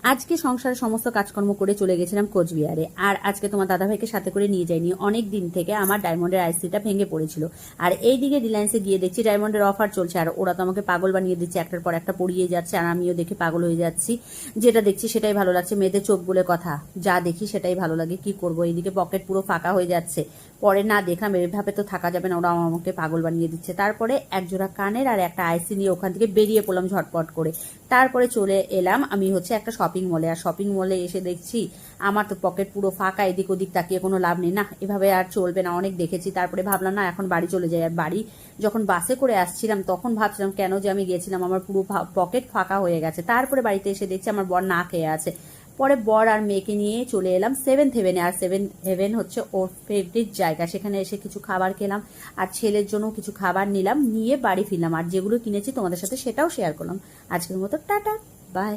আজকে সংসারের সমস্ত কাজকর্ম করে চলে গেছিলাম কোচবিহারে। আর আজকে তোমার দাদাভাইকে সাথে করে নিয়ে যাইনি। অনেক দিন থেকে আমার ডায়মন্ডের আইসিটা ভেঙে পড়েছিল। আর এইদিকে রিলায়েন্সে গিয়ে দেখছি ডায়মন্ডের অফার চলছে, আর ওরা তো আমাকে পাগল বানিয়ে দিচ্ছে, একটার পর একটা পড়িয়ে যাচ্ছে, আর আমিও দেখে পাগল হয়ে যাচ্ছি। যেটা দেখছি সেটাই ভালো লাগছে, মেয়েদের চোখ বলে কথা, যা দেখি সেটাই ভালো লাগে। কি করব, এইদিকে পকেট পুরো ফাঁকা হয়ে যাচ্ছে। পরে না দেখলাম, এভাবে তো থাকা যাবে না, ওরা আমাকে পাগল বানিয়ে দিচ্ছে। তারপরে একজোড়া কানের আর একটা আইসি নিয়ে ওখান থেকে বেরিয়ে পড়লাম ঝটপট করে। তারপরে চলে এলাম আমি হচ্ছে একটা শপিং মলে। আর শপিং মলে এসে দেখছি আমার তো পকেট পুরো ফাঁকা, এদিক ওদিক তাকিয়ে কোনো লাভ নেই, না এভাবে আর চলবে না, অনেক দেখেছি। তারপরে ভাবলাম না, এখন বাড়ি চলে যাই। আর বাড়ি যখন বাসে করে আসছিলাম তখন ভাবছিলাম কেন যে আমি গেছিলাম, আমার পুরো পকেট ফাঁকা হয়ে গেছে। তারপরে বাড়িতে এসে দেখছি আমার বর না খেয়ে আছে। পরে বর আর মেয়েকে নিয়ে চলে এলাম সেভেন্থ হেভেনে। আর সেভেন্থ হেভেন হচ্ছে ওর ফেভারিট জায়গা, সেখানে এসে কিছু খাবার খেলাম, আর ছেলের জন্য কিছু খাবার নিলাম, নিয়ে বাড়ি ফিরলাম। আর যেগুলো কিনেছি তোমাদের সাথে সেটাও শেয়ার করলাম। আজকের মতো টাটা, বাই।